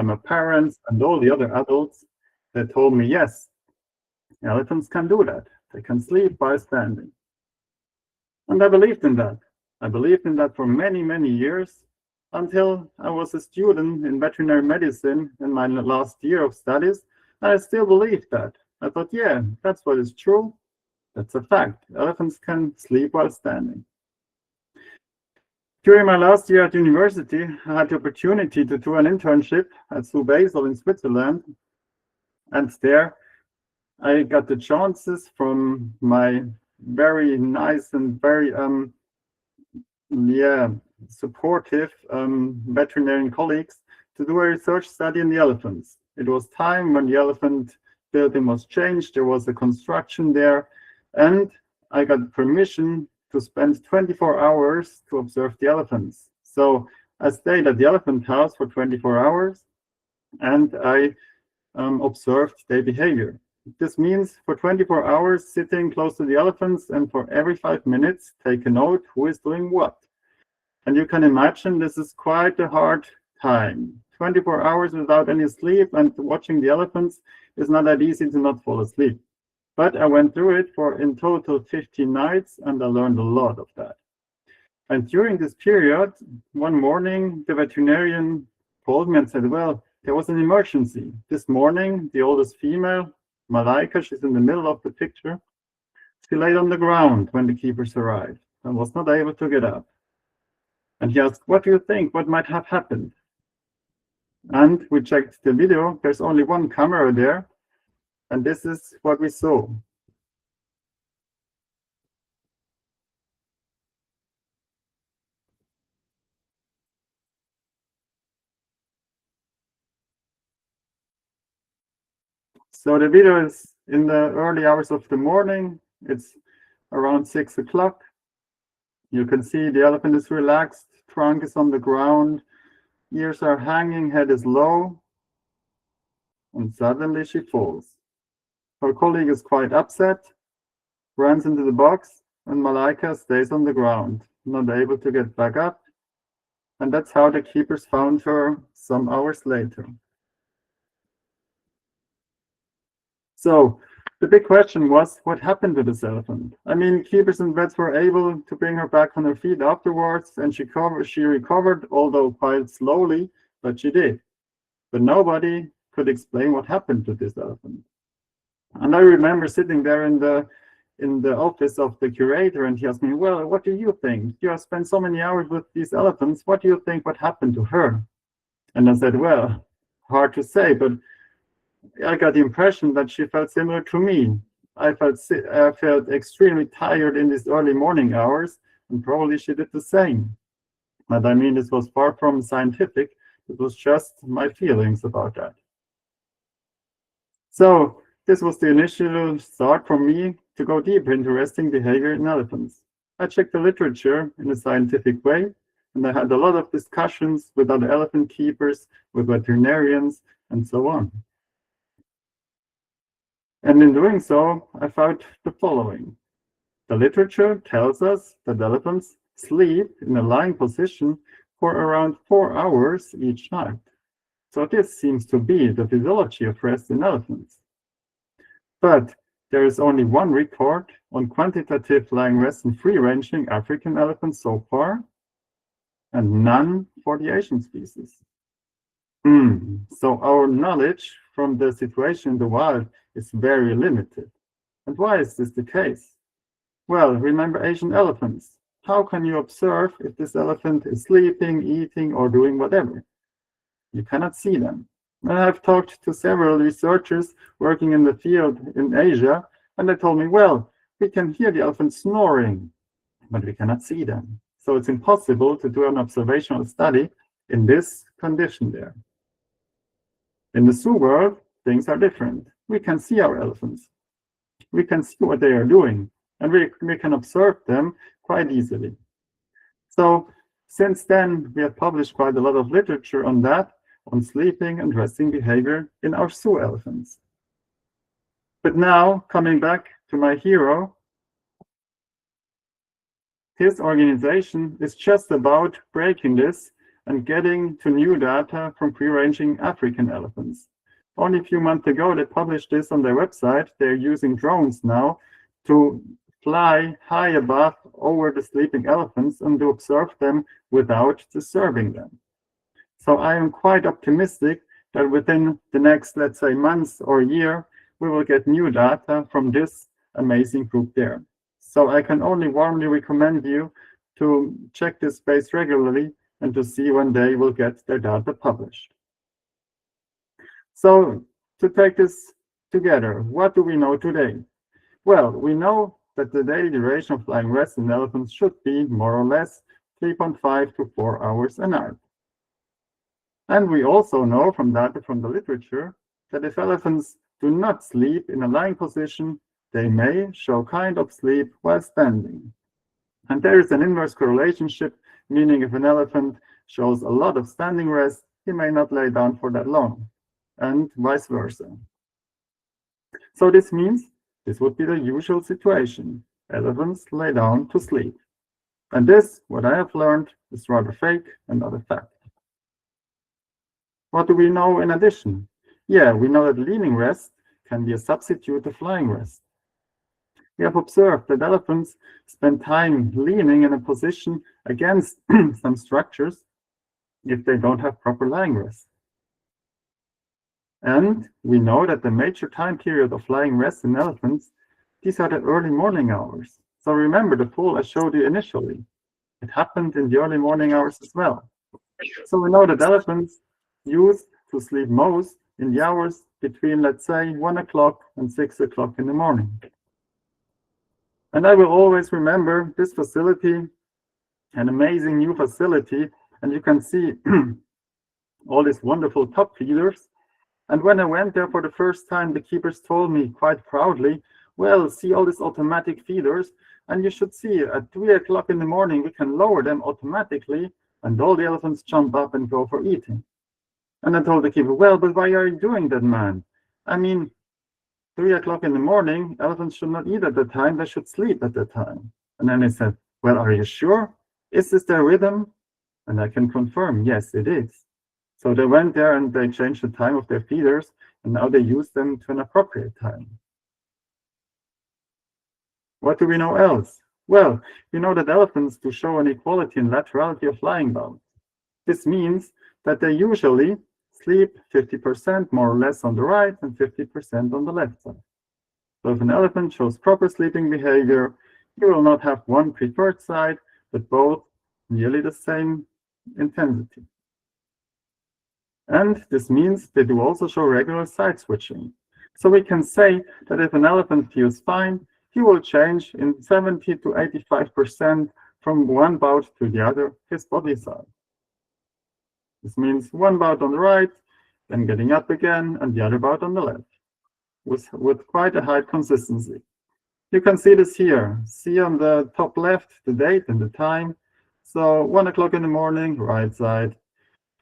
my parents and all the other adults, they told me, yes, elephants can do that. They can sleep while standing. And I believed in that. I believed in that for many, many years until I was a student in veterinary medicine in my last year of studies. And I still believed that. I thought, yeah, that's what is true. That's a fact. Elephants can sleep while standing. During my last year at university, I had the opportunity to do an internship at Zoo Basel in Switzerland. And there I got the chances from my very nice and very supportive veterinarian colleagues to do a research study in the elephants. It was time when the elephant building was changed, there was a construction there, and I got permission to spend 24 hours to observe the elephants. So I stayed at the elephant house for 24 hours and I observed their behavior. This means for 24 hours sitting close to the elephants and for every 5 minutes take a note who is doing what. And you can imagine this is quite a hard time. 24 hours without any sleep and watching the elephants is not that easy to not fall asleep. But I went through it for in total 15 nights and I learned a lot of that. And during this period, one morning, the veterinarian called me and said, well, there was an emergency. This morning, the oldest female, Malaika, she's in the middle of the picture, she laid on the ground when the keepers arrived and was not able to get up. And he asked, what do you think? What might have happened? And we checked the video. There's only one camera there. And this is what we saw. So the video is in the early hours of the morning. It's around 6 o'clock. You can see the elephant is relaxed, trunk is on the ground, ears are hanging, head is low, and suddenly she falls. Her colleague is quite upset, runs into the box, and Malaika stays on the ground, not able to get back up. And that's how the keepers found her some hours later. So the big question was, what happened to this elephant? I mean, keepers and vets were able to bring her back on her feet afterwards, and she recovered, although quite slowly, but she did. But nobody could explain what happened to this elephant. And I remember sitting there in the office of the curator, and he asked me, well, what do you think? You have spent so many hours with these elephants. What do you think what happened to her? And I said, well, hard to say, but I got the impression that she felt similar to me. I felt extremely tired in these early morning hours, and probably she did the same. But I mean, this was far from scientific. It was just my feelings about that. So this was the initial start for me to go deeper into resting behavior in elephants. I checked the literature in a scientific way, and I had a lot of discussions with other elephant keepers, with veterinarians, and so on. And in doing so, I found the following. The literature tells us that elephants sleep in a lying position for around 4 hours each night. So this seems to be the physiology of rest in elephants. But there is only one report on quantitative lying rest in free-ranging African elephants so far, and none for the Asian species. So our knowledge from the situation in the wild is very limited. And why is this the case? Well, remember Asian elephants. How can you observe if this elephant is sleeping, eating, or doing whatever? You cannot see them. And I've talked to several researchers working in the field in Asia, and they told me, well, we can hear the elephants snoring, but we cannot see them. So it's impossible to do an observational study in this condition there. In the zoo world, things are different. We can see our elephants. We can see what they are doing, and we can observe them quite easily. So since then, we have published quite a lot of literature on that, on sleeping and resting behavior in our zoo elephants. But now, coming back to my hero, his organization is just about breaking this and getting to new data from free-ranging African elephants. Only a few months ago, they published this on their website. They're using drones now to fly high above over the sleeping elephants and to observe them without disturbing them. So I am quite optimistic that within the next, let's say, months or year, we will get new data from this amazing group there. So I can only warmly recommend you to check this space regularly and to see when they will get their data published. So to take this together, what do we know today? Well, we know that the daily duration of flying rest in elephants should be more or less 3.5 to 4 hours a night. And we also know from data from the literature that if elephants do not sleep in a lying position, they may show kind of sleep while standing. And there is an inverse correlation, meaning if an elephant shows a lot of standing rest, he may not lay down for that long, and vice versa. So this means this would be the usual situation. Elephants lay down to sleep. And this, what I have learned, is rather fake and not a fact. What do we know in addition? Yeah, we know that leaning rest can be a substitute to flying rest. We have observed that elephants spend time leaning in a position against some structures if they don't have proper lying rest. And we know that the major time period of flying rest in elephants, these are the early morning hours. So remember the fall I showed you initially. It happened in the early morning hours as well. So we know that elephants used to sleep most in the hours between, let's say, 1 o'clock and 6 o'clock in the morning. And I will always remember this facility, an amazing new facility, and you can see all these wonderful top feeders. And when I went there for the first time, the keepers told me quite proudly, well, see all these automatic feeders, and you should see at 3 o'clock in the morning, we can lower them automatically, and all the elephants jump up and go for eating. And I told the keeper, well, but why are you doing that, man? I mean, 3 o'clock in the morning, elephants should not eat at that time, they should sleep at that time. And then he said, well, are you sure? Is this their rhythm? And I can confirm, yes, it is. So they went there and they changed the time of their feeders, and now they use them to an appropriate time. What do we know else? Well, we know that elephants do show an equality in laterality of lying bound. This means that they usually sleep 50% more or less on the right and 50% on the left side. So if an elephant shows proper sleeping behavior, he will not have one preferred side, but both nearly the same intensity. And this means they do also show regular side switching. So we can say that if an elephant feels fine, he will change in 70 to 85% from one bout to the other, his body side. This means one bout on the right, then getting up again, and the other bout on the left, with quite a high consistency. You can see this here. See on the top left the date and the time. So 1 o'clock in the morning, right side,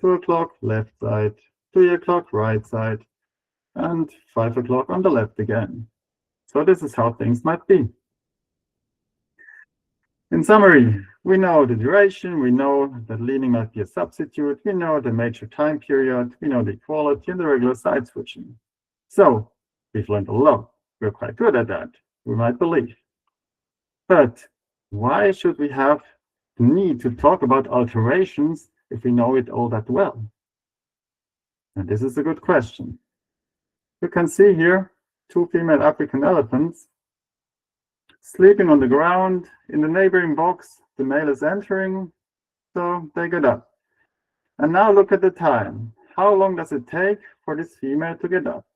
2 o'clock, left side, 3 o'clock, right side, and 5 o'clock on the left again. So this is how things might be. In summary, we know the duration, we know that leaning might be a substitute, we know the major time period, we know the equality and the regular side switching. So we've learned a lot. We're quite good at that, we might believe. But why should we have the need to talk about alterations if we know it all that well? And this is a good question. You can see here 2 female African elephants sleeping on the ground. In the neighboring box, the male is entering, so they get up. And now look at the time. How long does it take for this female to get up?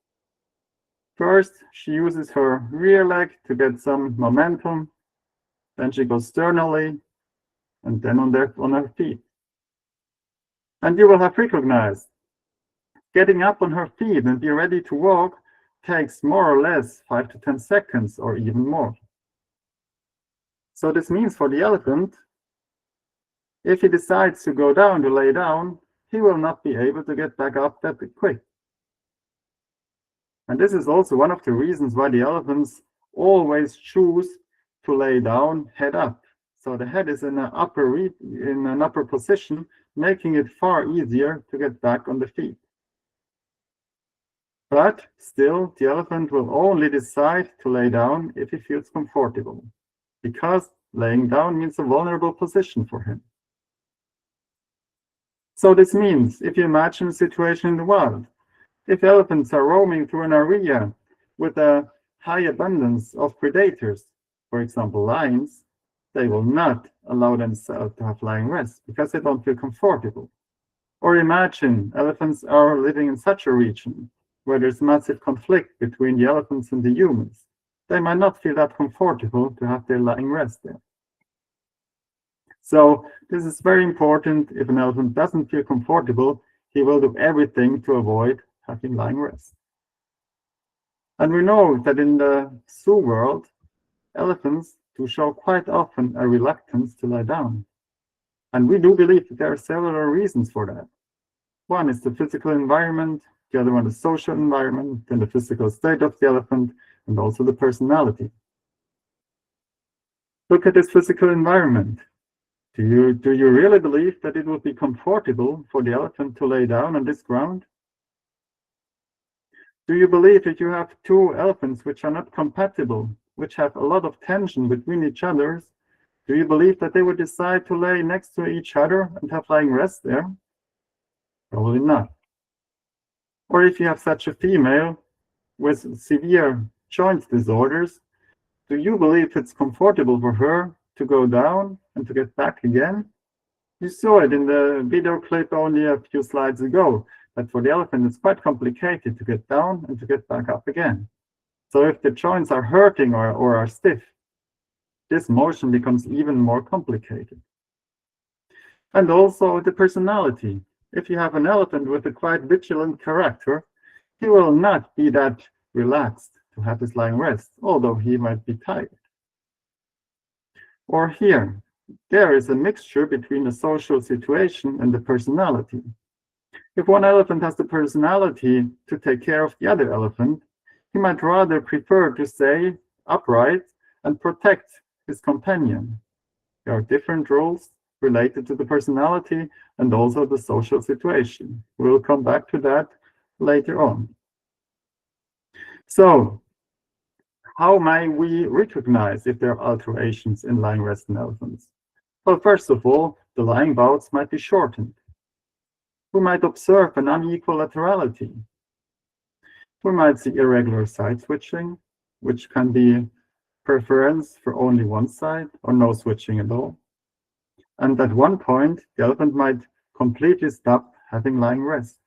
First, she uses her rear leg to get some momentum. Then she goes sternally, and then on her feet. And you will have recognized, getting up on her feet and be ready to walk takes more or less 5 to 10 seconds or even more. So this means for the elephant, if he decides to go down, to lay down, he will not be able to get back up that quick. And this is also one of the reasons why the elephants always choose to lay down head up. So the head is in an upper position, making it far easier to get back on the feet. But still, the elephant will only decide to lay down if he feels comfortable, because laying down means a vulnerable position for him. So this means, if you imagine a situation in the wild, if elephants are roaming through an area with a high abundance of predators, for example lions, they will not allow themselves to have lying rest because they don't feel comfortable. Or imagine elephants are living in such a region where there's massive conflict between the elephants and the humans. They might not feel that comfortable to have their lying rest there. So this is very important. If an elephant doesn't feel comfortable, he will do everything to avoid having lying rest. And we know that in the zoo world, elephants do show quite often a reluctance to lie down. And we do believe that there are several reasons for that. One is the physical environment, the other one the social environment, then the physical state of the elephant, and also the personality. Look at this physical environment. Do you really believe that it would be comfortable for the elephant to lay down on this ground? Do you believe that you have two elephants which are not compatible, which have a lot of tension between each other? Do you believe that they would decide to lay next to each other and have lying rest there? Probably not. Or if you have such a female with severe joint disorders, do you believe it's comfortable for her to go down and to get back again? You saw it in the video clip only a few slides ago, that for the elephant it's quite complicated to get down and to get back up again. So if the joints are hurting or are stiff, this motion becomes even more complicated. And also the personality. If you have an elephant with a quite vigilant character, he will not be that relaxed to have his lying rest, although he might be tired. Or here, there is a mixture between the social situation and the personality. If one elephant has the personality to take care of the other elephant, he might rather prefer to stay upright and protect his companion. There are different rules related to the personality and also the social situation. We'll come back to that later on. So, how may we recognize if there are alterations in lying rest in elephants? Well, first of all, the lying bouts might be shortened. We might observe an unequal laterality. We might see irregular side switching, which can be preference for only one side or no switching at all. And at one point, the elephant might completely stop having lying rest,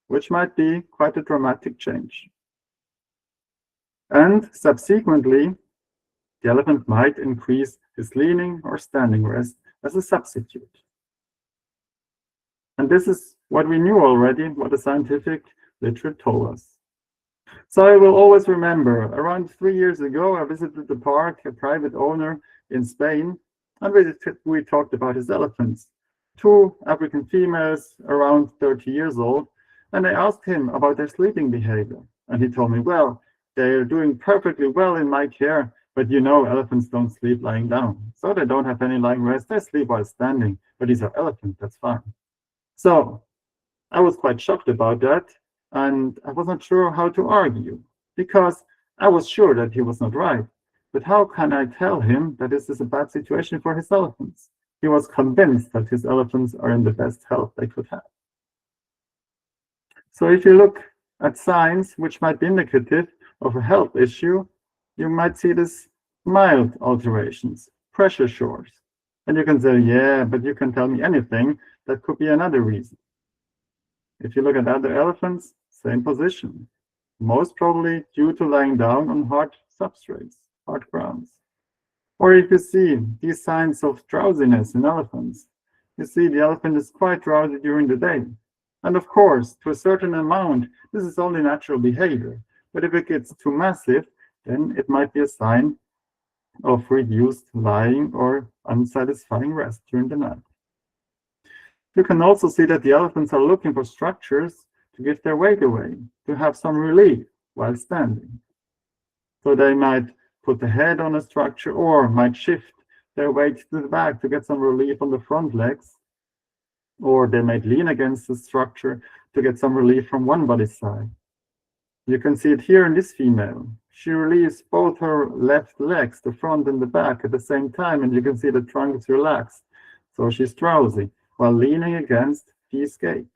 which might be quite a dramatic change. And subsequently, the elephant might increase his leaning or standing rest as a substitute. And this is what we knew already, what the scientific literature told us. So I will always remember, around 3 years ago, I visited the park, a private owner in Spain, and we talked about his elephants. 2 African females, around 30 years old, and I asked him about their sleeping behavior. And he told me, well, they're doing perfectly well in my care, but you know, elephants don't sleep lying down. So they don't have any lying rest, they sleep while standing, but these are elephants, that's fine. So I was quite shocked about that, and I wasn't sure how to argue, because I was sure that he was not right. But how can I tell him that this is a bad situation for his elephants? He was convinced that his elephants are in the best health they could have. So if you look at signs which might be indicative of a health issue, you might see this mild alterations, pressure shores. And you can say, yeah, but you can tell me anything. That could be another reason. If you look at other elephants, same position. Most probably due to lying down on hard substrates, hard grounds. Or if you see these signs of drowsiness in elephants, you see the elephant is quite drowsy during the day. And of course, to a certain amount, this is only natural behavior. But if it gets too massive, then it might be a sign of reduced lying or unsatisfying rest during the night. You can also see that the elephants are looking for structures to give their weight away, to have some relief while standing. So they might put the head on a structure or might shift their weight to the back to get some relief on the front legs. or they might lean against the structure to get some relief from one body side. You can see it here in this female. She relieves both her left legs, the front and the back, at the same time, and you can see the trunk is relaxed. So she's drowsy while leaning against this gate.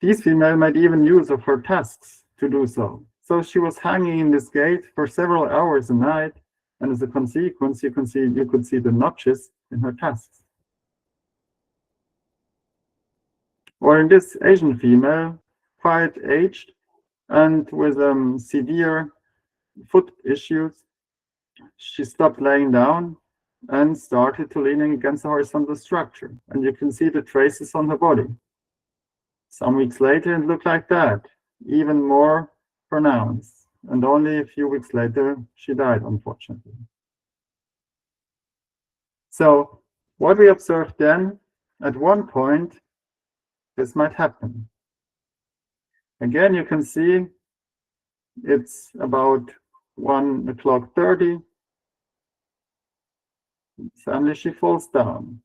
This female made even use of her tusks to do so. So she was hanging in this gate for several hours a night, and as a consequence, you could see the notches in her tusks. Or in this Asian female, quite aged and with severe foot issues, she stopped laying down and started to leaning against the horizontal structure. And you can see the traces on her body. Some weeks later, it looked like that, even more pronounced. And only a few weeks later, she died, unfortunately. So what we observed then, at one point, this might happen. Again, you can see it's about 1:30. Suddenly she falls down.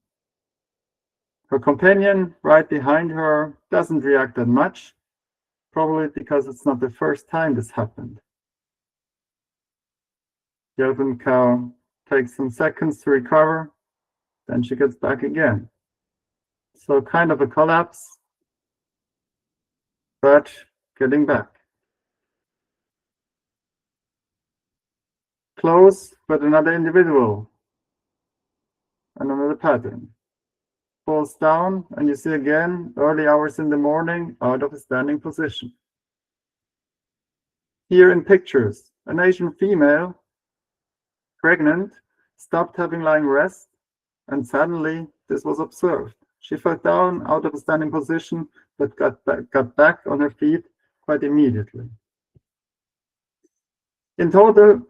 Her companion right behind her doesn't react that much, probably because it's not the first time this happened. The elephant cow takes some seconds to recover, then she gets back again. So kind of a collapse, but getting back. Close, but another individual, and another pattern. Falls down, and you see again, early hours in the morning, out of a standing position. Here in pictures, an Asian female, pregnant, stopped having lying rest, and suddenly this was observed. She fell down out of a standing position, but got back on her feet quite immediately. In total,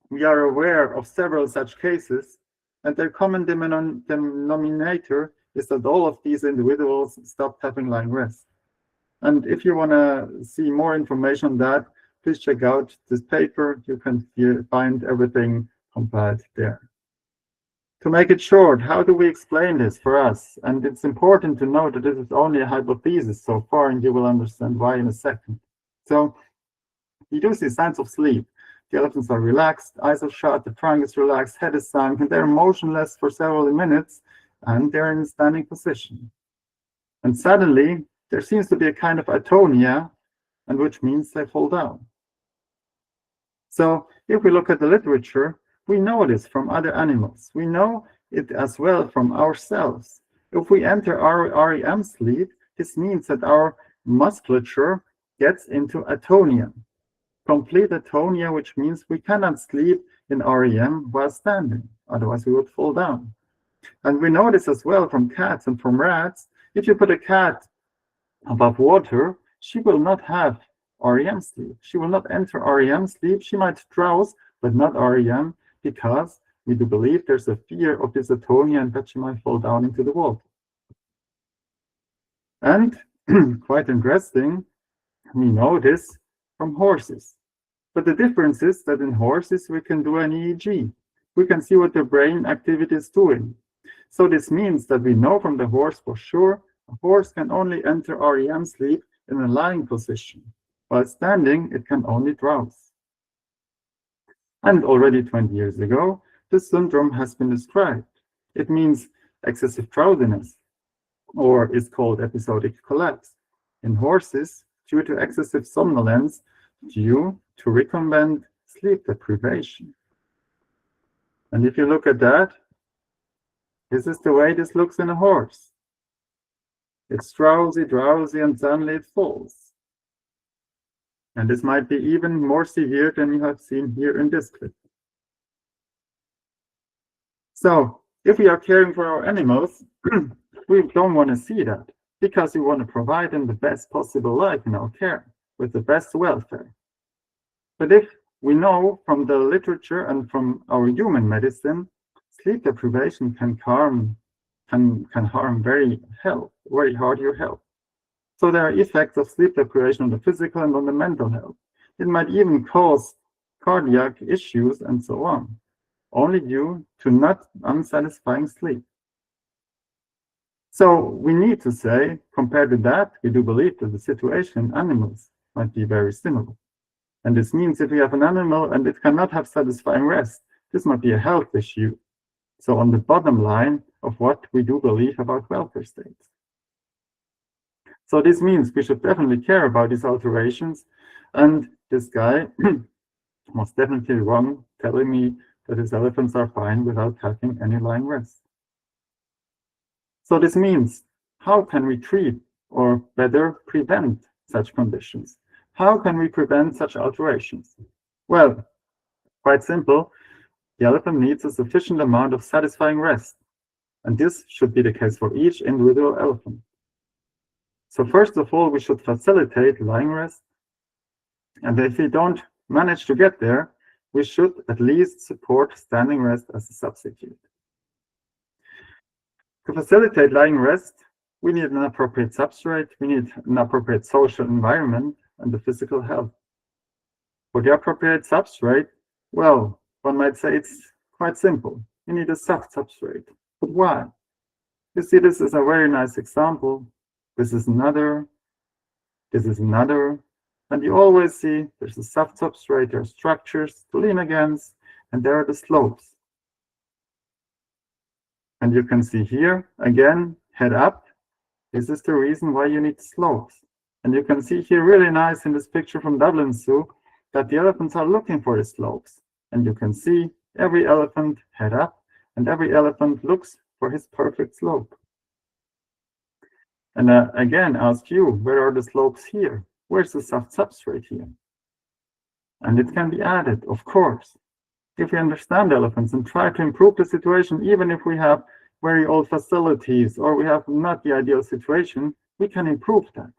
we are aware of several such cases, and their common denominator is that all of these individuals stopped having lying rest. And if you want to see more information on that, please check out this paper. You can find everything compiled there. To make it short, how do we explain this for us? And it's important to note that this is only a hypothesis so far, and you will understand why in a second. So you do see signs of sleep. The elephants are relaxed, eyes are shut, the trunk is relaxed, head is sunk, and they're motionless for several minutes, and they're in a standing position. And suddenly, there seems to be a kind of atonia, and which means they fall down. So if we look at the literature, we know this from other animals. We know it as well from ourselves. If we enter our REM sleep, this means that our musculature gets into atonia. Complete atonia, which means we cannot sleep in REM while standing, otherwise we would fall down. And we know this as well from cats and from rats. If you put a cat above water, she will not have REM sleep. She will not enter REM sleep. She might drowse, but not REM, because we do believe there's a fear of this atonia and that she might fall down into the water. And quite interesting, we know this from horses. But the difference is that in horses, we can do an EEG. We can see what the brain activity is doing. So this means that we know from the horse for sure, a horse can only enter REM sleep in a lying position. While standing, it can only drowse. And already 20 years ago, this syndrome has been described. It means excessive drowsiness, or is called episodic collapse, in horses due to excessive somnolence due to recombinant sleep deprivation. And if you look at that, this is the way this looks in a horse. It's drowsy, and suddenly it falls. And this might be even more severe than you have seen here in this clip. So, if we are caring for our animals, we don't want to see that, because we want to provide them the best possible life in our care, with the best welfare. But if we know from the literature and from our human medicine, sleep deprivation can harm very hard your health. So there are effects of sleep deprivation on the physical and on the mental health. It might even cause cardiac issues and so on, only due to not unsatisfying sleep. So we need to say, compared to that, we do believe that the situation in animals might be very similar. And this means if we have an animal and it cannot have satisfying rest, this might be a health issue. So on the bottom line of what we do believe about welfare states. So this means we should definitely care about these alterations. And this guy was definitely wrong telling me that his elephants are fine without having any lying rest. So this means, how can we treat or better prevent such conditions? How can we prevent such alterations? Well, quite simple. The elephant needs a sufficient amount of satisfying rest, and this should be the case for each individual elephant. So first of all, we should facilitate lying rest, and if we don't manage to get there, we should at least support standing rest as a substitute. To facilitate lying rest, we need an appropriate substrate, we need an appropriate social environment, and the physical health. For the appropriate substrate, well, one might say it's quite simple. You need a soft substrate. But why? You see, this is a very nice example. This is another. This is another. And you always see there's a soft substrate, there are structures to lean against, and there are the slopes. And you can see here, again, head up. This is the reason why you need slopes. And you can see here really nice in this picture from Dublin Zoo that the elephants are looking for the slopes. And you can see every elephant head up, and every elephant looks for his perfect slope. And again, ask you, where are the slopes here? Where's the soft substrate here? And it can be added, of course. If we understand elephants and try to improve the situation, even if we have very old facilities or we have not the ideal situation, we can improve that.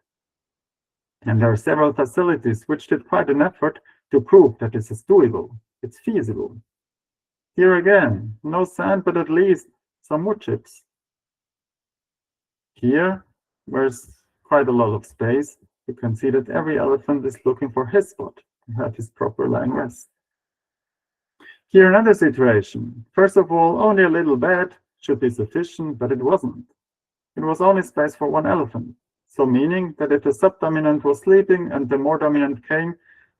And there are several facilities which did quite an effort to prove that this is doable, it's feasible. Here again, no sand, but at least some wood chips. Here, there's quite a lot of space. You can see that every elephant is looking for his spot to have his proper lying rest. Here another situation. First of all, only a little bed should be sufficient, but it wasn't. It was only space for one elephant. So meaning that if the subdominant was sleeping and the more dominant came,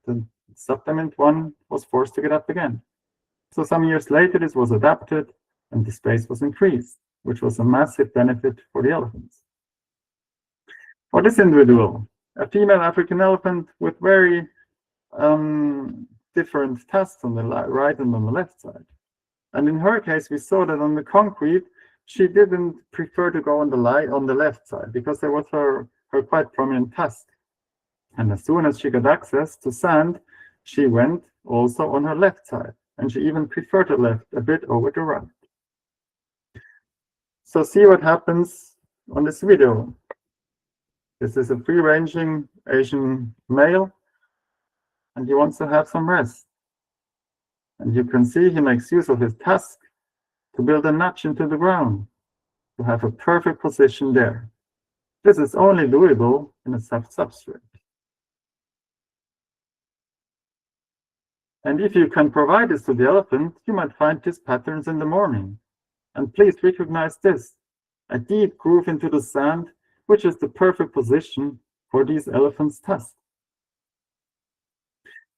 the subdominant one was forced to get up again. So some years later, this was adapted and the space was increased, which was a massive benefit for the elephants. For this individual, a female African elephant with very different tusks on the right and on the left side. And in her case, we saw that on the concrete, she didn't prefer to go on the left side because there was her quite prominent tusk. And as soon as she got access to sand, she went also on her left side. And she even preferred the left a bit over the right. So see what happens on this video. This is a free-ranging Asian male, and he wants to have some rest. And you can see he makes use of his tusk to build a notch into the ground, to have a perfect position there. This is only doable in a soft substrate. And if you can provide this to the elephant, you might find these patterns in the morning. And please recognize this, a deep groove into the sand, which is the perfect position for these elephants' tusks.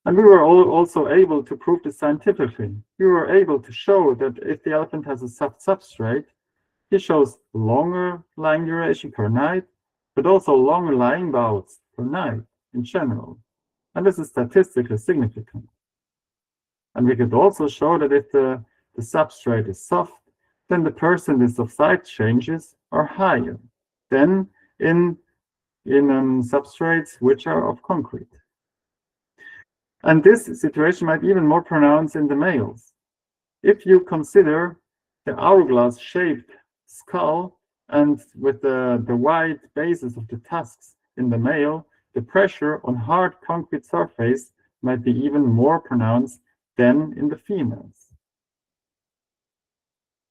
And we were also able to prove this scientifically. We were able to show that if the elephant has a soft substrate, he shows longer lying duration per night, but also longer lying bouts per night in general. And this is statistically significant. And we could also show that if the substrate is soft, then the percentage of side changes are higher than in substrates which are of concrete. And this situation might be even more pronounced in the males. If you consider the hourglass-shaped skull and with the wide bases of the tusks in the male, the pressure on hard concrete surface might be even more pronounced than in the females.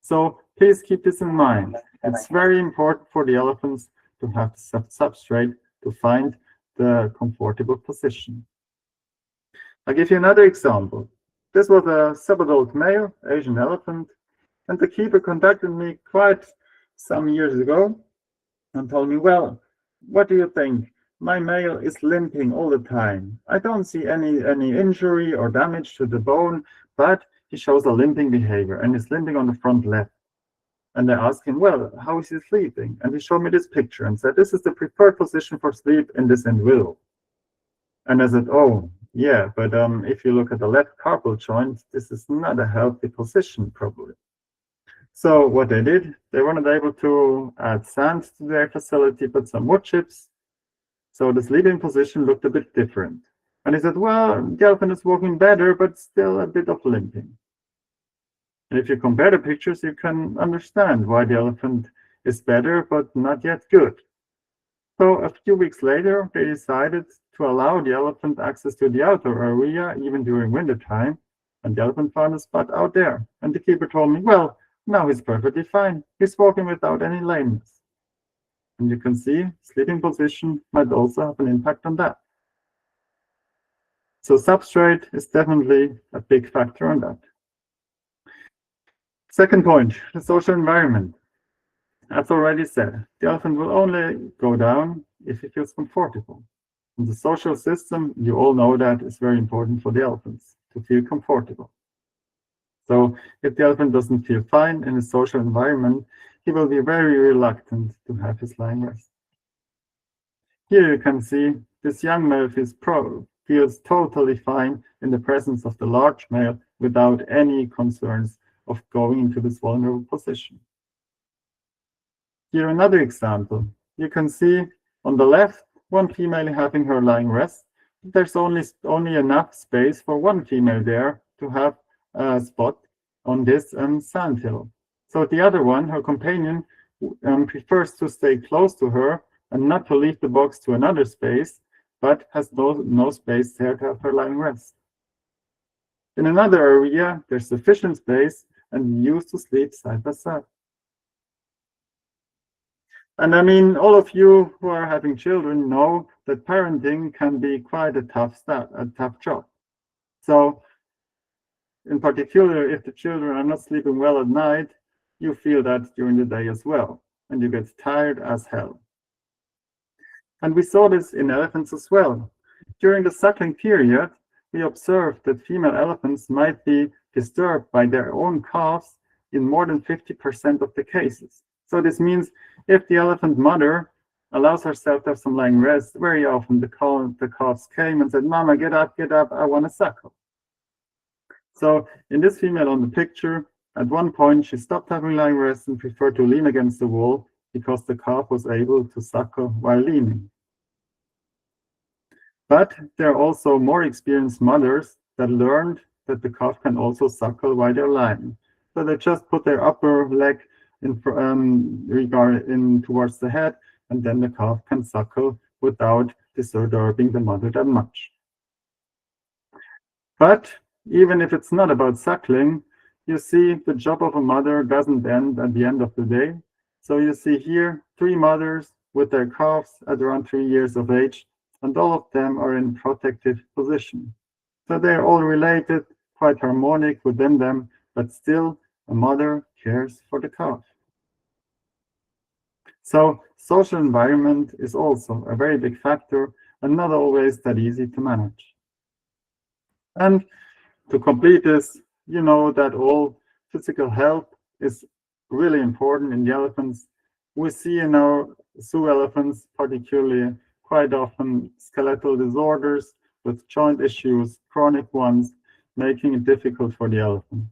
So please keep this in mind. It's very important for the elephants to have the substrate to find the comfortable position. I'll give you another example. This was a subadult male Asian elephant, and the keeper contacted me quite some years ago and told me, well, what do you think? My male is limping all the time. I don't see any injury or damage to the bone, but he shows a limping behavior and is limping on the front left. And I asked him, well, how is he sleeping? And he showed me this picture and said, this is the preferred position for sleep in this individual. And I said, oh, yeah, but if you look at the left carpal joint, this is not a healthy position, probably. So what they did, they weren't able to add sand to their facility, but some wood chips. So the sleeping position looked a bit different. And he said, well, the elephant is walking better, but still a bit of limping. And if you compare the pictures, you can understand why the elephant is better, but not yet good. So a few weeks later, they decided to allow the elephant access to the outdoor area, even during winter time. And the elephant found a spot out there. And the keeper told me, well, now he's perfectly fine. He's walking without any lameness. And you can see sleeping position might also have an impact on that. So substrate is definitely a big factor on that. Second point, the social environment. As already said, the elephant will only go down if he feels comfortable. In the social system, you all know that is very important for the elephants, to feel comfortable. So if the elephant doesn't feel fine in a social environment, he will be very reluctant to have his lying rest. Here you can see this young male feels totally fine in the presence of the large male without any concerns of going into this vulnerable position. Here another example. You can see on the left, one female having her lying rest. There's only enough space for one female there to have a spot on this sand hill. So the other one, her companion, prefers to stay close to her and not to leave the box to another space, but has no space there to have her lying rest. In another area, there's sufficient space and used to sleep side by side. And I mean, all of you who are having children know that parenting can be quite a tough job. So in particular, if the children are not sleeping well at night, you feel that during the day as well, and you get tired as hell. And we saw this in elephants as well. During the suckling period, we observed that female elephants might be disturbed by their own calves in more than 50% of the cases. So this means if the elephant mother allows herself to have some lying rest, very often the calves came and said, Mama, get up, I want to suckle. So in this female on the picture, at one point she stopped having lying rest and preferred to lean against the wall because the calf was able to suckle while leaning. But there are also more experienced mothers that learned that the calf can also suckle while they're lying. So they just put their upper leg towards the head, and then the calf can suckle without disturbing the mother that much. But even if it's not about suckling, you see the job of a mother doesn't end at the end of the day. So you see here 3 mothers with their calves at around 3 years of age, and all of them are in protective position. So they're all related, quite harmonic within them, but still a mother cares for the calf. So social environment is also a very big factor and not always that easy to manage. And to complete this, you know that all physical health is really important in the elephants. We see in our zoo elephants, particularly quite often skeletal disorders with joint issues, chronic ones, making it difficult for the elephant.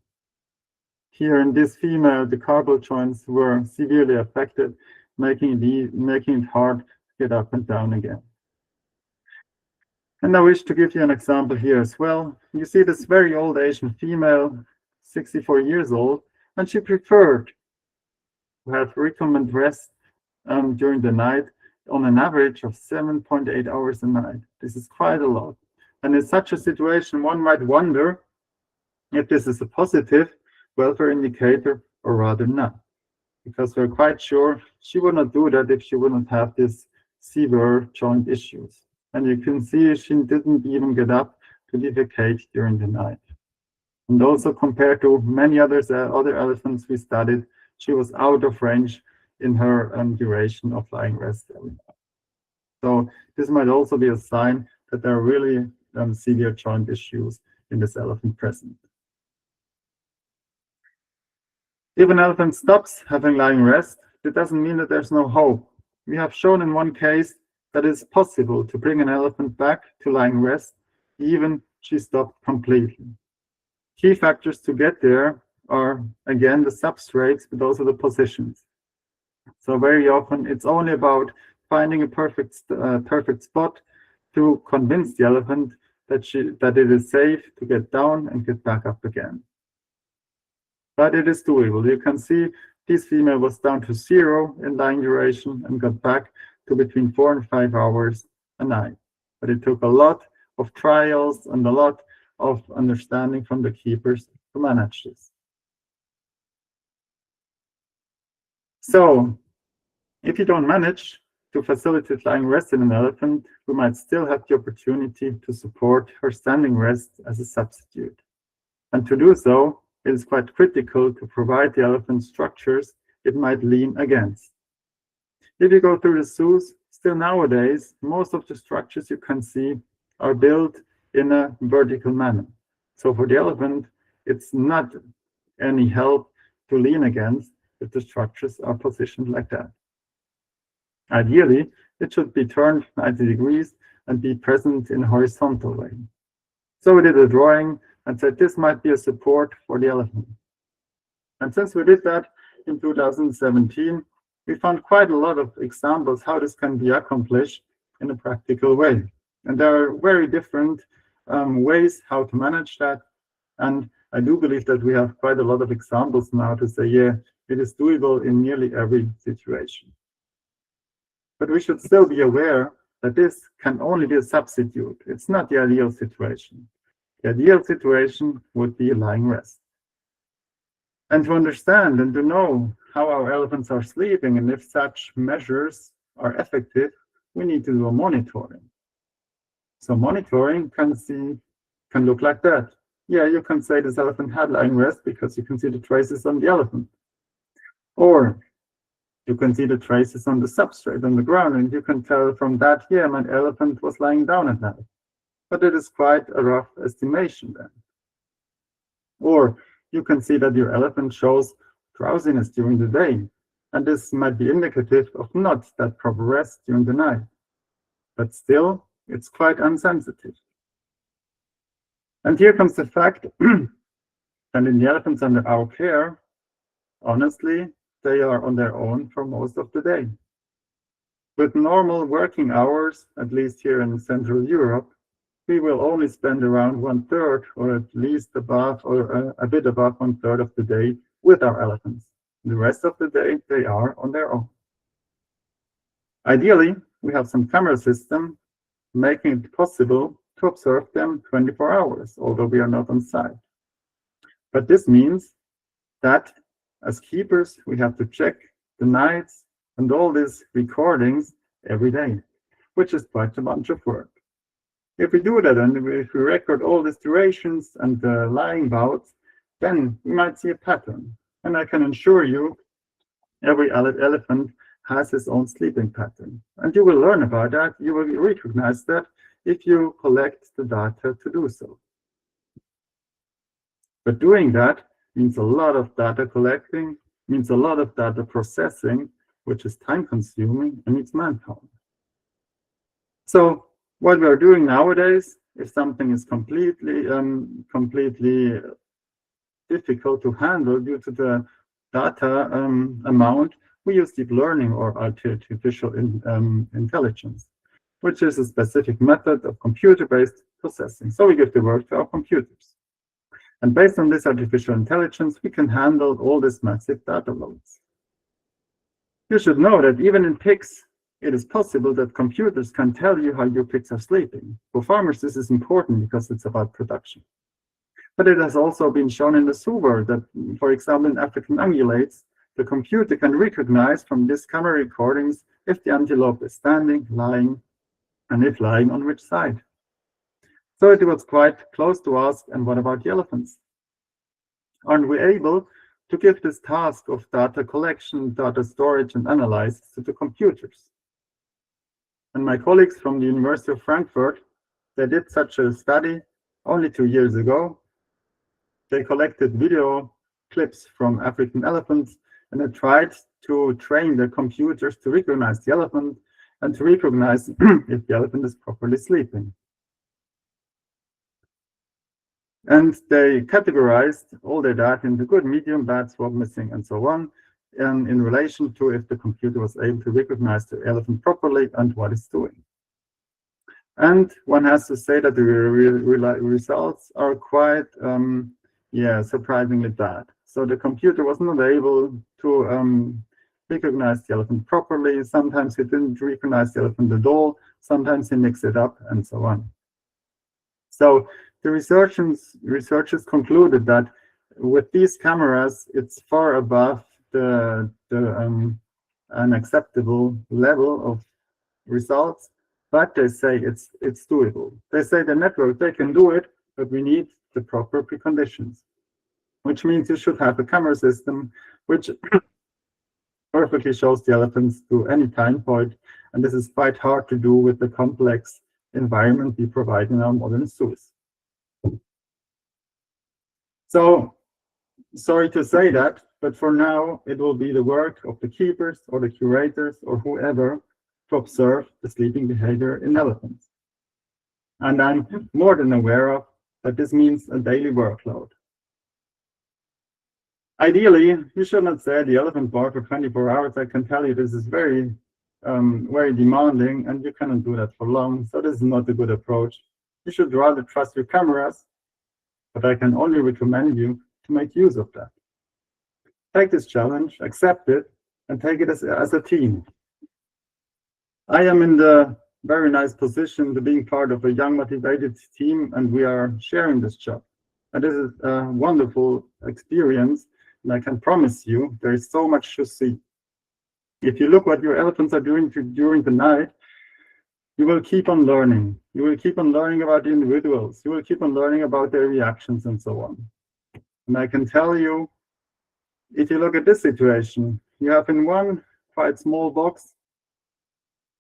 Here in this female, the carpal joints were severely affected, making it hard to get up and down again. And I wish to give you an example here as well. You see this very old Asian female, 64 years old, and she preferred to have recumbent rest during the night on an average of 7.8 hours a night. This is quite a lot. And in such a situation, one might wonder if this is a positive welfare indicator or rather not, because we're quite sure she would not do that if she wouldn't have this severe joint issues. And you can see she didn't even get up to defecate during the night. And also compared to many other elephants we studied, she was out of range in her duration of lying rest. So this might also be a sign that there are really severe joint issues in this elephant present. If an elephant stops having lying rest, it doesn't mean that there's no hope. We have shown in one case that it's possible to bring an elephant back to lying rest, even she stopped completely. Key factors to get there are, again, the substrates, but also the positions. So very often it's only about finding a perfect spot to convince the elephant that it is safe to get down and get back up again. But it is doable. You can see this female was down to 0 in lying duration and got back to between 4 and 5 hours a night. But it took a lot of trials and a lot of understanding from the keepers to manage this. So if you don't manage to facilitate lying rest in an elephant, we might still have the opportunity to support her standing rest as a substitute. And to do so, it is quite critical to provide the elephant structures it might lean against. If you go through the zoos, still nowadays, most of the structures you can see are built in a vertical manner. So for the elephant, it's not any help to lean against if the structures are positioned like that. Ideally, it should be turned 90 degrees and be present in a horizontal way. So we did a drawing and said this might be a support for the elephant. And since we did that in 2017, we found quite a lot of examples how this can be accomplished in a practical way. And there are very different ways how to manage that. And I do believe that we have quite a lot of examples now to say, yeah, it is doable in nearly every situation. But we should still be aware that this can only be a substitute. It's not the ideal situation. The ideal situation would be lying rest. And to understand and to know how our elephants are sleeping and if such measures are effective, we need to do a monitoring. So monitoring can look like that. Yeah, you can say this elephant had lying rest because you can see the traces on the elephant. Or you can see the traces on the substrate on the ground, and you can tell from that, yeah, my elephant was lying down at night. But it is quite a rough estimation then. Or you can see that your elephant shows drowsiness during the day, and this might be indicative of not that proper rest during the night. But still, it's quite unsensitive. And here comes the fact that in the elephants under our care, honestly, they are on their own for most of the day. With normal working hours, at least here in Central Europe, we will only spend around 1/3 or at least above or a bit above 1/3 of the day with our elephants. The rest of the day, they are on their own. Ideally, we have some camera system making it possible to observe them 24 hours, although we are not on site. But this means that as keepers, we have to check the nights and all these recordings every day, which is quite a bunch of work. If we do that and if we record all these durations and the lying bouts, then we might see a pattern. And I can assure you, every elephant has his own sleeping pattern. And you will learn about that, you will recognize that if you collect the data to do so. But doing that means a lot of data collecting, means a lot of data processing, which is time consuming and needs manpower. So what we are doing nowadays, if something is completely difficult to handle due to the data amount, we use deep learning or artificial intelligence, which is a specific method of computer-based processing. So we give the work to our computers. And based on this artificial intelligence, we can handle all these massive data loads. You should know that even in pigs, it is possible that computers can tell you how your pigs are sleeping. For farmers, this is important because it's about production. But it has also been shown in the zoo world that, for example, in African ungulates, the computer can recognize from these camera recordings if the antelope is standing, lying, and if lying, on which side. So it was quite close to ask, and what about the elephants? Aren't we able to give this task of data collection, data storage, and analysis to the computers. And my colleagues from the University of Frankfurt, they did such a study only 2 years ago. They collected video clips from African elephants, and they tried to train the computers to recognize the elephant and to recognize if the elephant is properly sleeping. And they categorized all their data into good, medium, bad, swap, missing, and so on, and in relation to if the computer was able to recognize the elephant properly and what it's doing. And one has to say that the results are quite, surprisingly bad. So the computer was not able to recognize the elephant properly. Sometimes it didn't recognize the elephant at all. Sometimes he mixed it up, and so on. So the researchers concluded that with these cameras, it's far above the unacceptable level of results, but they say it's doable. They say the network, they can do it, but we need the proper preconditions, which means you should have a camera system which perfectly shows the elephants to any time point, and this is quite hard to do with the complex environment we provide in our modern zoos. So, sorry to say that, but for now, it will be the work of the keepers or the curators or whoever to observe the sleeping behavior in elephants. And I'm more than aware of that this means a daily workload. Ideally, you should not say the elephant bar for 24 hours. I can tell you this is very, very demanding, and you cannot do that for long. So this is not a good approach. You should rather trust your cameras, but I can only recommend you to make use of that. Take this challenge, accept it, and take it as a team. I am in the very nice position to being part of a young, motivated team, and we are sharing this job. And this is a wonderful experience, and I can promise you there is so much to see. If you look what your elephants are doing during the night, you will keep on learning. You will keep on learning about the individuals. You will keep on learning about their reactions and so on. And I can tell you, if you look at this situation, you have in one quite small box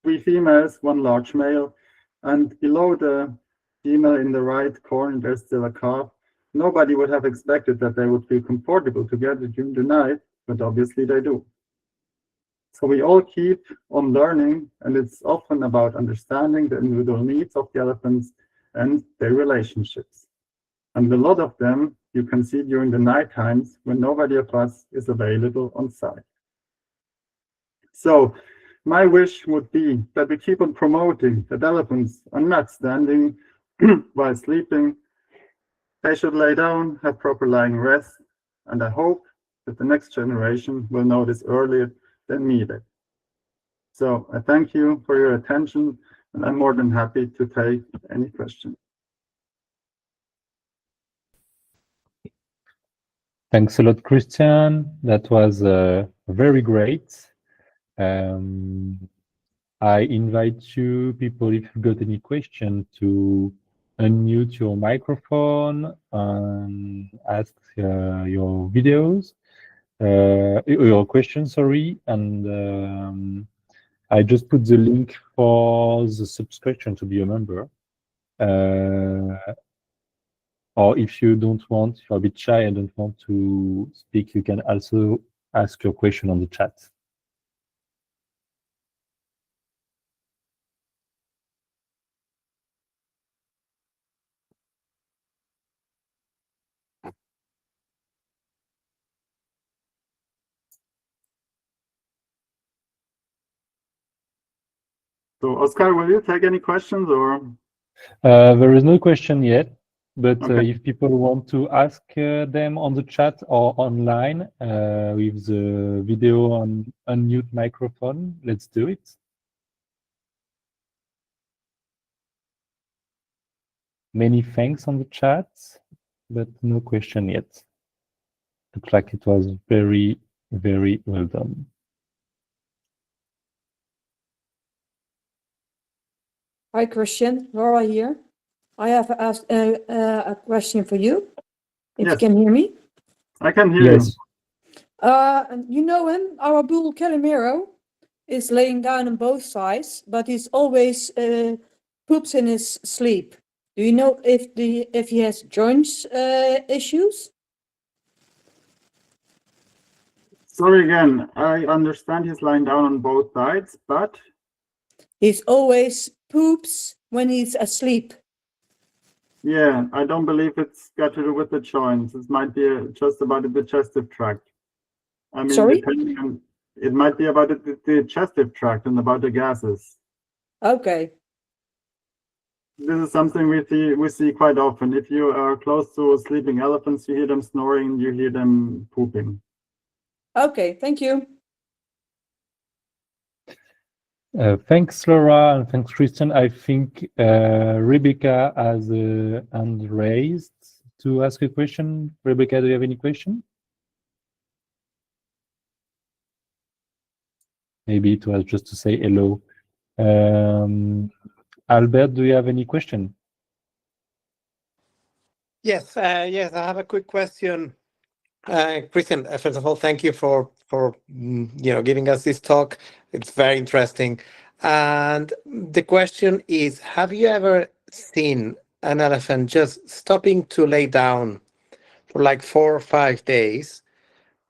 3 females, 1 large male, and below the female in the right corner, there's still a calf. Nobody would have expected that they would feel comfortable together during the night, but obviously they do. So we all keep on learning, and it's often about understanding the individual needs of the elephants and their relationships. And a lot of them you can see during the night times when nobody of us is available on site. So my wish would be that we keep on promoting that elephants are not standing while sleeping. They should lay down, have proper lying rest, and I hope that the next generation will know this earlier than me did. So I thank you for your attention, and I'm more than happy to take any questions. Thanks a lot, Christian. That was very great. I invite you, people, if you've got any question, to unmute your microphone and ask your videos, your questions, sorry. And I just put the link for the subscription to be a member. Or if you don't want, you're a bit shy and don't want to speak, you can also ask your question on the chat. So Oscar, will you take any questions or? There is no question yet, but okay. If people want to ask them on the chat or online with the video on unmute microphone, let's do it. Many thanks on the chat, but no question yet. Looks like it was very, very well done. Hi, Christian. Laura here. I have asked a question for you. If Yes. you can hear me. I can hear Yes. you. You know him, our bull Calimero is laying down on both sides, but he's always poops in his sleep. Do you know if he has joints issues? Sorry again, I understand he's lying down on both sides, but He's always poops when he's asleep. yeah, I don't believe it's got to do with the joints. It might be just about the digestive tract. I mean, Sorry? depending on, it might be about the digestive tract and about the gases. Okay. This is something we see quite often. If you are close to sleeping elephants, you hear them snoring, you hear them pooping. Okay, thank you. Thanks, Laura, and thanks, Christian. I think Rebecca has a hand raised to ask a question. Rebecca, do you have any question? Maybe it was just to say hello. Albert, do you have any question? Yes, yes, I have a quick question. Christian, first of all, thank you for giving us this talk. It's very interesting. And the question is, have you ever seen an elephant just stopping to lay down for like 4 or 5 days,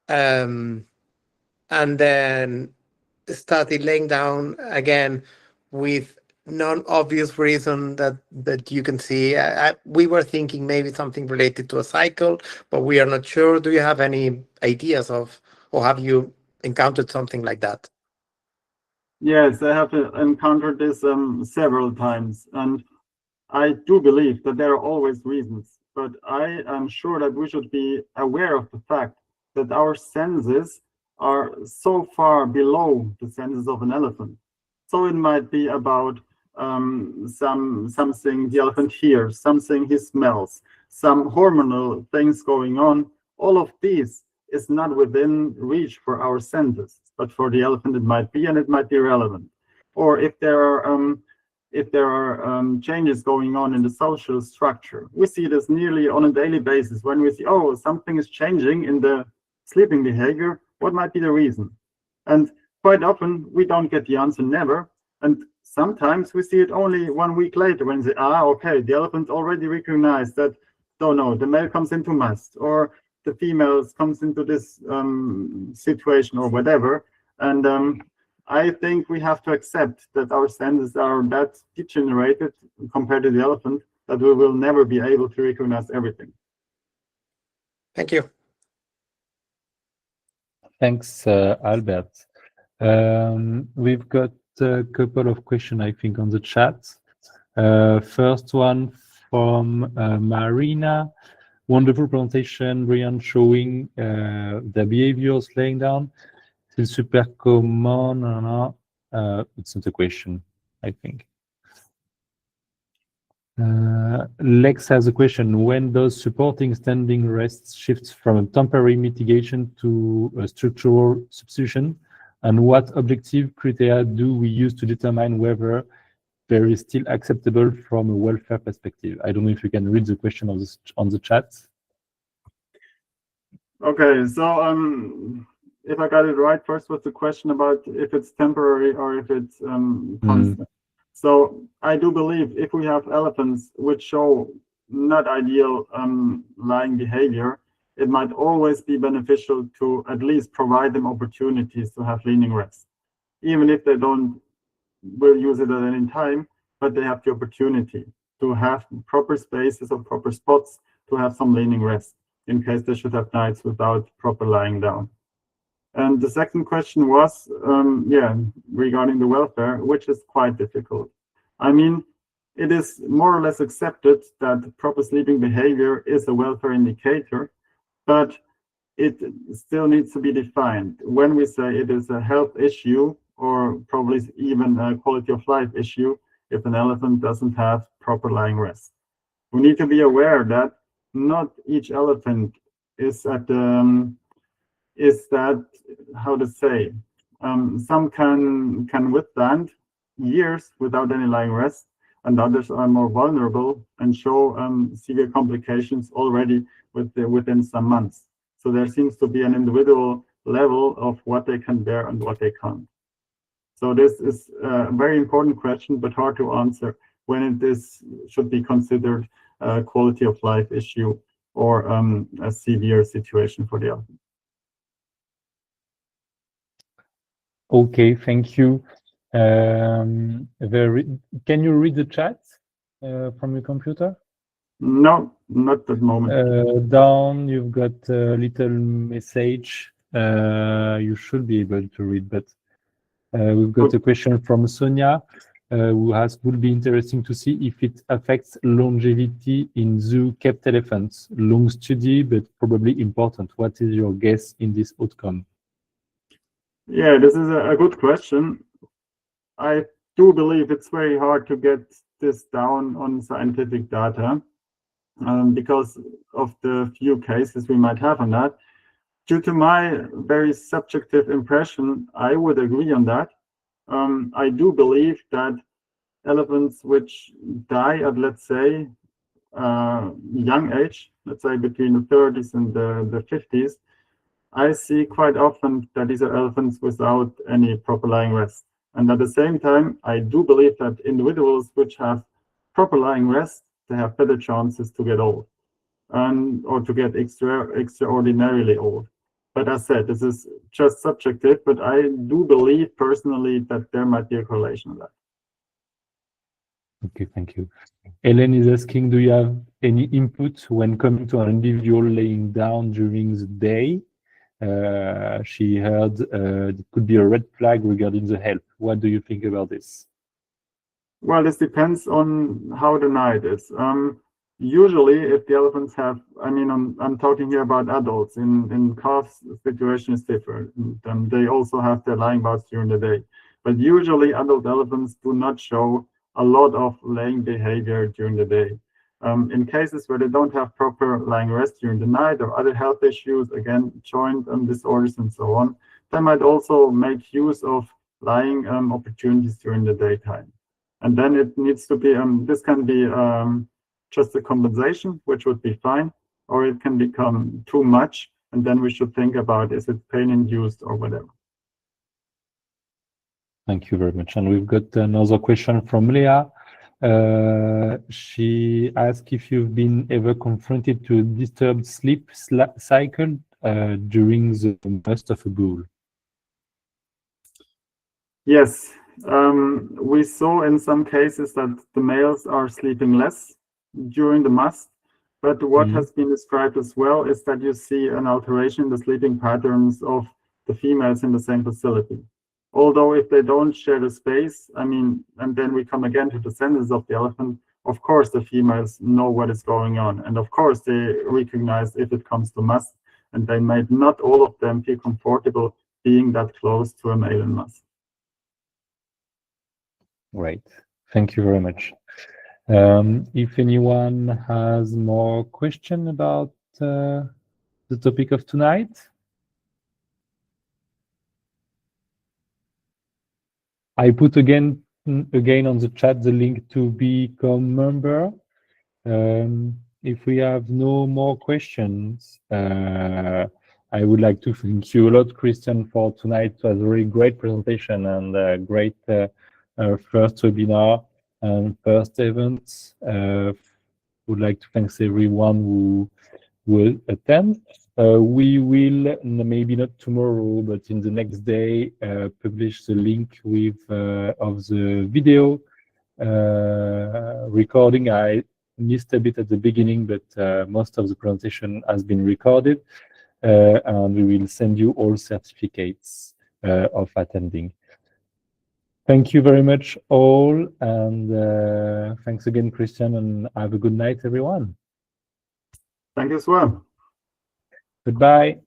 and then started laying down again with non-obvious reason that you can see? We were thinking maybe something related to a cycle, but we are not sure. Do you have any ideas of, or have you encountered something like that? Yes, I have encountered this several times, and I do believe that there are always reasons, but I am sure that we should be aware of the fact that our senses are so far below the senses of an elephant. So it might be about something the elephant hears, something he smells, some hormonal things going on. All of these is not within reach for our senses, but for the elephant it might be, and it might be relevant. Or if there are changes going on in the social structure, we see this nearly on a daily basis when we see, oh, something is changing in the sleeping behavior. What might be the reason? And quite often we don't get the answer, never. And sometimes we see it only 1 week later when they say, okay, the elephant already recognized that, oh no, the male comes into mast, or the females comes into this situation, or whatever. And I think we have to accept that our senses are that degenerated compared to the elephant that we will never be able to recognize everything. Thank you. Thanks, Albert. We've got a couple of questions, I think, on the chat. First one from Marina. Wonderful presentation, brilliant, showing the behaviors laying down. C'est super common. It's not a question, I think. Lex has a question. When does supporting standing rest shift from a temporary mitigation to a structural substitution? And what objective criteria do we use to determine whether there is still acceptable from a welfare perspective? I don't know if you can read the question on the chat. Okay, so if I got it right, first was the question about if it's temporary or if it's constant. So I do believe if we have elephants which show not ideal lying behavior, it might always be beneficial to at least provide them opportunities to have leaning rest, even if they will use it at any time, but they have the opportunity to have proper spaces or proper spots to have some leaning rest in case they should have nights without proper lying down. And the second question was, regarding the welfare, which is quite difficult. I mean, it is more or less accepted that proper sleeping behavior is a welfare indicator, but it still needs to be defined. When we say it is a health issue, or probably even a quality of life issue, if an elephant doesn't have proper lying rest. We need to be aware that not each elephant is at how to say, some can withstand years without any lying rest, and others are more vulnerable and show severe complications already within some months. So there seems to be an individual level of what they can bear and what they can't. So this is a very important question, but hard to answer when should be considered a quality of life issue or a severe situation for the elephant. Okay, thank you. Can you read the chat from your computer? No, not at the moment. Down, you've got a little message. You should be able to read, but we've got a question from Sonia, who asks, would be interesting to see if it affects longevity in zoo-kept elephants. Long study, but probably important. What is your guess in this outcome? Yeah, this is a good question. I do believe it's very hard to get this down on scientific data because of the few cases we might have on that. Due to my very subjective impression, I would agree on that. I do believe that elephants which die at, let's say, young age, let's say between the 30s and the 50s, I see quite often that these are elephants without any proper lying rest. And at the same time, I do believe that individuals which have proper lying rest, they have better chances to get old or to get extraordinarily old. But as I said, this is just subjective, but I do believe personally that there might be a correlation of that. Okay, thank you. Ellen is asking, do you have any input when coming to an individual laying down during the day? She heard it could be a red flag regarding the health. What do you think about this? Well, this depends on how the night is. Usually, if the elephants have, I mean, I'm talking here about adults. In calves, the situation is different. They also have their lying bouts during the day. But usually, adult elephants do not show a lot of laying behavior during the day. In cases where they don't have proper lying rest during the night or other health issues, again, joint disorders and so on, they might also make use of lying opportunities during the daytime. And then it needs to be, this can be just a compensation, which would be fine, or it can become too much. And then we should think about, is it pain-induced or whatever. Thank you very much. And we've got another question from Leah. She asked if you've been ever confronted to a disturbed sleep cycle during the must of a bull. Yes, we saw in some cases that the males are sleeping less during the must, but what has been described as well is that you see an alteration in the sleeping patterns of the females in the same facility. Although if they don't share the space, I mean, and then we come again to the senses of the elephant, of course the females know what is going on. And of course they recognize if it comes to must, and they might not all of them feel comfortable being that close to a male in must. Right. Thank you very much. If anyone has more question about the topic of tonight, I put again on the chat the link to become member. If we have no more questions, I would like to thank you a lot, Christian, for tonight. It was a really great presentation and a great first webinar and first event. Would like to thank everyone who will attend. We will, maybe not tomorrow, but in the next day, publish the link with of the video recording. I missed a bit at the beginning, but most of the presentation has been recorded, and we will send you all certificates of attending. Thank you very much all, and thanks again, Christian, and have a good night, everyone. Thank you as well. Goodbye.